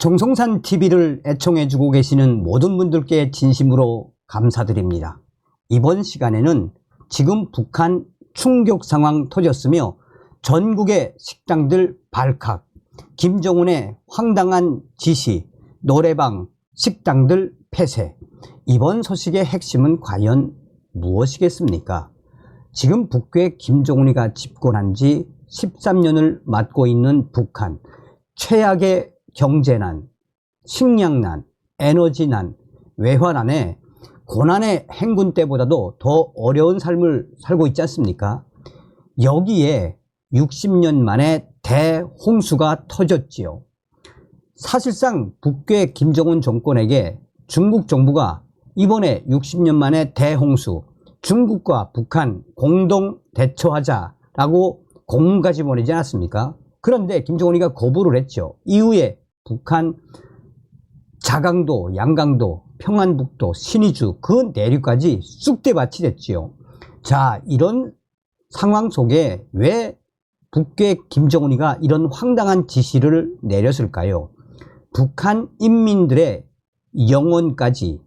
정성산 TV를 애청해주고 계시는 모든 분들께 진심으로 감사드립니다. 이번 시간에는 지금 북한 충격 상황 터졌으며 전국의 식당들 발칵, 김정은의 황당한 지시, 노래방, 식당들 폐쇄. 이번 소식의 핵심은 과연 무엇이겠습니까? 지금 북괴 김정은이가 집권한 지 13년을 맞고 있는 북한, 최악의 경제난, 식량난, 에너지난, 외환난에 고난의 행군 때보다도 더 어려운 삶을 살고 있지 않습니까? 여기에 60년 만에 대홍수가 터졌지요. 사실상 북괴 김정은 정권에게 중국 정부가 이번에 60년 만에 대홍수, 중국과 북한 공동 대처하자라고 공문까지 보내지 않았습니까? 그런데 김정은이가 거부를 했죠. 이후에 북한 자강도, 양강도, 평안북도, 신의주 그 내륙까지 쑥대밭이 됐지요. 자, 이런 상황 속에 왜 북괴 김정은이가 이런 황당한 지시를 내렸을까요? 북한 인민들의 영혼까지,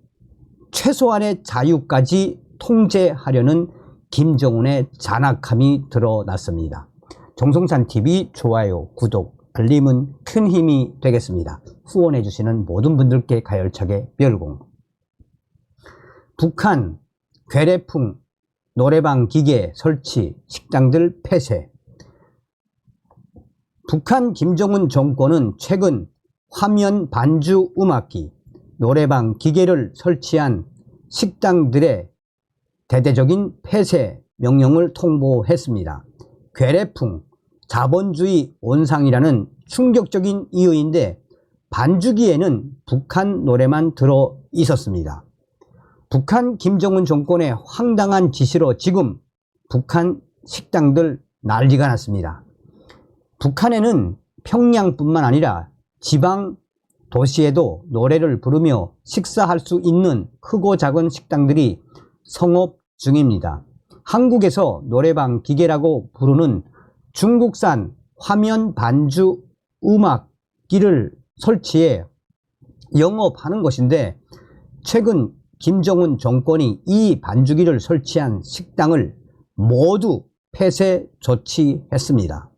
최소한의 자유까지 통제하려는 김정은의 잔악함이 드러났습니다. 정성산TV 좋아요, 구독, 알림은 큰 힘이 되겠습니다. 후원해주시는 모든 분들께 가열차게 멸공. 북한 괴뢰풍, 노래방 기계 설치, 식당들 폐쇄. 북한 김정은 정권은 최근 화면 반주 음악기, 노래방 기계를 설치한 식당들의 대대적인 폐쇄 명령을 통보했습니다. 괴뢰풍, 자본주의 온상이라는 충격적인 이유인데 반주기에는 북한 노래만 들어 있었습니다. 북한 김정은 정권의 황당한 지시로 지금 북한 식당들 난리가 났습니다. 북한에는 평양뿐만 아니라 지방 도시에도 노래를 부르며 식사할 수 있는 크고 작은 식당들이 성업 중입니다. 한국에서 노래방 기계라고 부르는 중국산 화면 반주 음악기를 설치해 영업하는 것인데 최근 김정은 정권이 이 반주기를 설치한 식당을 모두 폐쇄 조치했습니다.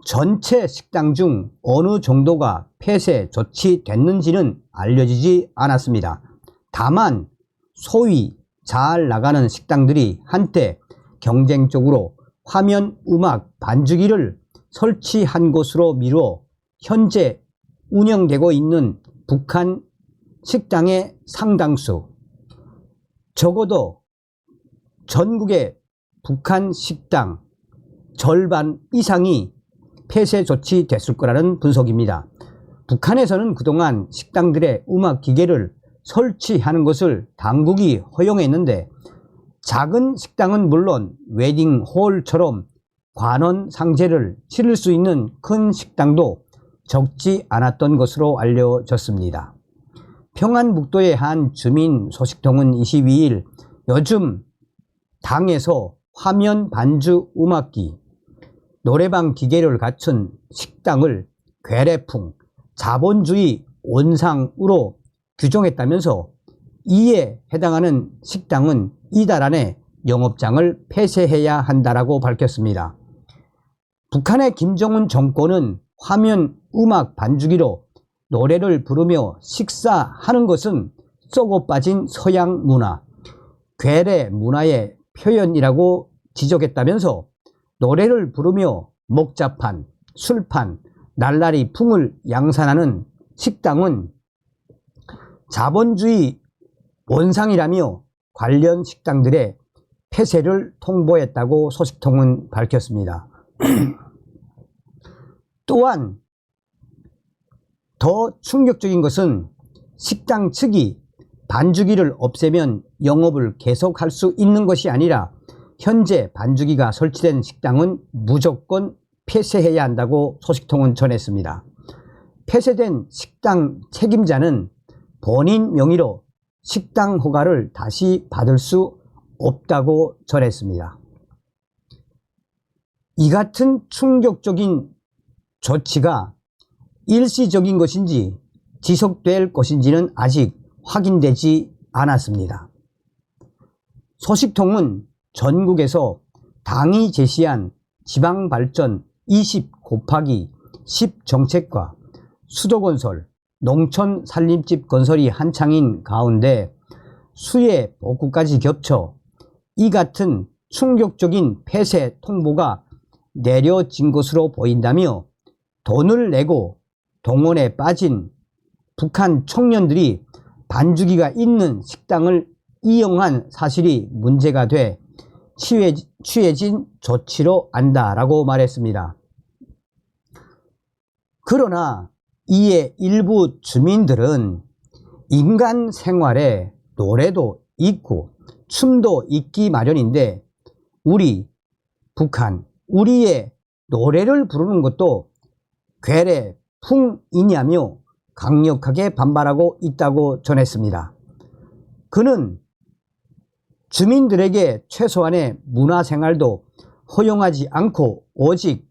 전체 식당 중 어느 정도가 폐쇄 조치됐는지는 알려지지 않았습니다. 다만 소위 잘 나가는 식당들이 한때 경쟁적으로 화면 음악 반주기를 설치한 것으로 미루어 현재 운영되고 있는 북한 식당의 상당수, 적어도 전국의 북한 식당 절반 이상이 폐쇄 조치됐을 거라는 분석입니다. 북한에서는 그동안 식당들의 음악 기계를 설치하는 것을 당국이 허용했는데 작은 식당은 물론 웨딩홀처럼 관원 상제를 치를 수 있는 큰 식당도 적지 않았던 것으로 알려졌습니다. 평안북도의 한 주민 소식통은 22일 요즘 당에서 화면 반주 음악기, 노래방 기계를 갖춘 식당을 괴뢰풍, 자본주의 온상으로 규정했다면서 이에 해당하는 식당은 이달 안에 영업장을 폐쇄해야 한다라고 밝혔습니다. 북한의 김정은 정권은 화면 음악 반주기로 노래를 부르며 식사하는 것은 썩어 빠진 서양 문화, 괴뢰 문화의 표현이라고 지적했다면서 노래를 부르며 목자판, 술판, 날라리 풍을 양산하는 식당은 자본주의 원상이라며 관련 식당들의 폐쇄를 통보했다고 소식통은 밝혔습니다. 또한 더 충격적인 것은 식당 측이 반주기를 없애면 영업을 계속할 수 있는 것이 아니라 현재 반주기가 설치된 식당은 무조건 폐쇄해야 한다고 소식통은 전했습니다. 폐쇄된 식당 책임자는 본인 명의로 식당 허가를 다시 받을 수 없다고 전했습니다. 이 같은 충격적인 조치가 일시적인 것인지 지속될 것인지는 아직 확인되지 않았습니다. 소식통은 전국에서 당이 제시한 지방발전 20+10 정책과 수도건설, 농촌살림집 건설이 한창인 가운데 수해 복구까지 겹쳐 이 같은 충격적인 폐쇄 통보가 내려진 것으로 보인다며 돈을 내고 동원에 빠진 북한 청년들이 반주기가 있는 식당을 이용한 사실이 문제가 돼 취해진 조치로 안다라고 말했습니다. 그러나 이에 일부 주민들은 인간 생활에 노래도 있고 춤도 있기 마련인데 북한, 우리의 노래를 부르는 것도 괴뢰풍이냐며 강력하게 반발하고 있다고 전했습니다. 그는 주민들에게 최소한의 문화생활도 허용하지 않고 오직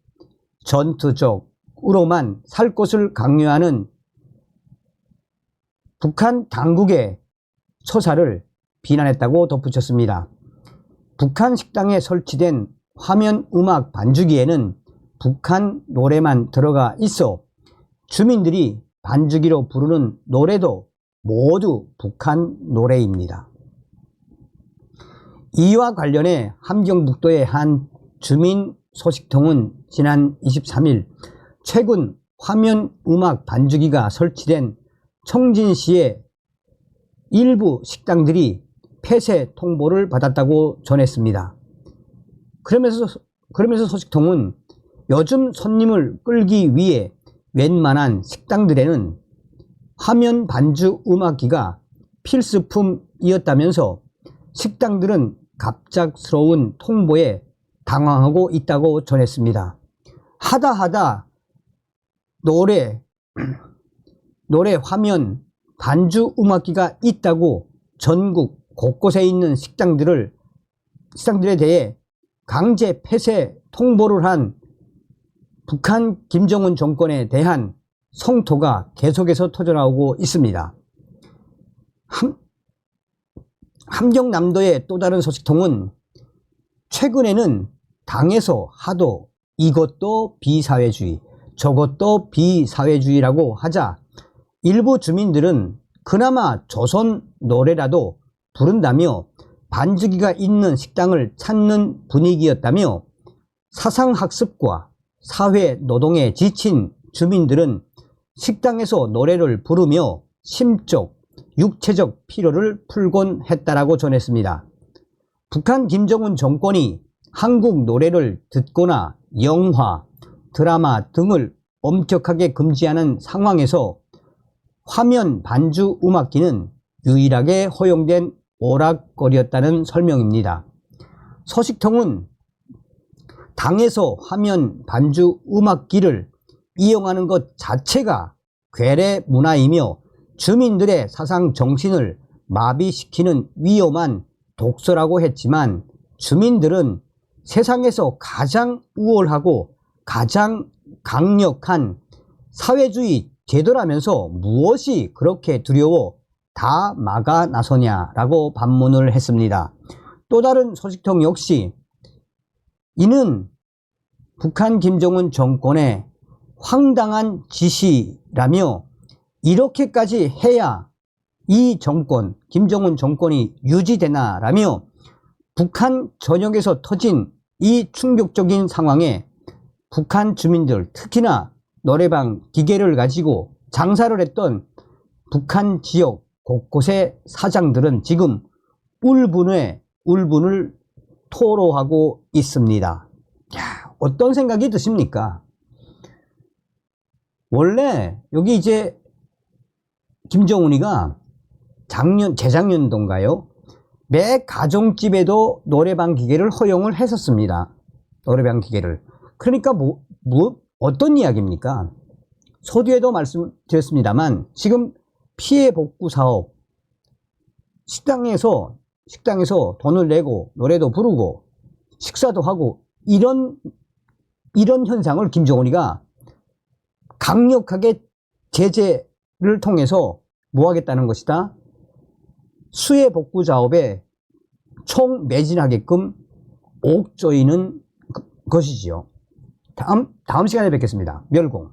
전투적으로만 살 것을 강요하는 북한 당국의 처사를 비난했다고 덧붙였습니다. 북한 식당에 설치된 화면 음악 반주기에는 북한 노래만 들어가 있어 주민들이 반주기로 부르는 노래도 모두 북한 노래입니다. 이와 관련해 함경북도의 한 주민 소식통은 지난 23일 최근 화면 음악 반주기가 설치된 청진시의 일부 식당들이 폐쇄 통보를 받았다고 전했습니다. 그러면서 소식통은 요즘 손님을 끌기 위해 웬만한 식당들에는 화면 반주 음악기가 필수품이었다면서 식당들은 갑작스러운 통보에 당황하고 있다고 전했습니다. 하다 노래 화면 반주 음악기가 있다고 전국 곳곳에 있는 식당들에 대해 강제 폐쇄 통보를 한 북한 김정은 정권에 대한 성토가 계속해서 터져나오고 있습니다. 함경남도의 또 다른 소식통은 최근에는 당에서 하도 이것도 비사회주의, 저것도 비사회주의라고 하자 일부 주민들은 그나마 조선 노래라도 부른다며 반주기가 있는 식당을 찾는 분위기였다며 사상학습과 사회노동에 지친 주민들은 식당에서 노래를 부르며 심적, 육체적 피로를 풀곤 했다라고 전했습니다. 북한 김정은 정권이 한국 노래를 듣거나 영화, 드라마 등을 엄격하게 금지하는 상황에서 화면 반주 음악기는 유일하게 허용된 오락거리였다는 설명입니다. 소식통은 당에서 화면 반주 음악기를 이용하는 것 자체가 괴뢰 문화이며 주민들의 사상 정신을 마비시키는 위험한 독서라고 했지만 주민들은 세상에서 가장 우월하고 가장 강력한 사회주의 제도라면서 무엇이 그렇게 두려워 다 막아 나서냐라고 반문을 했습니다. 또 다른 소식통 역시 이는 북한 김정은 정권의 황당한 지시라며 이렇게까지 해야 이 정권, 김정은 정권이 유지되나라며 북한 전역에서 터진 이 충격적인 상황에 북한 주민들, 특히나 노래방 기계를 가지고 장사를 했던 북한 지역 곳곳의 사장들은 지금 울분을 토로하고 있습니다. 야, 어떤 생각이 드십니까? 원래 여기 이제 김정은이가 재작년도인가요? 매 가정집에도 노래방 기계를 허용을 했었습니다. 노래방 기계를. 그러니까 어떤 이야기입니까? 서두에도 말씀드렸습니다만 지금 피해 복구 사업, 식당에서 돈을 내고 노래도 부르고 식사도 하고 이런 현상을 김정은이가 강력하게 제재를 통해서 뭐 하겠다는 것이다? 수해 복구 작업에 총 매진하게끔 옥조이는 것이지요. 다음 시간에 뵙겠습니다. 멸공.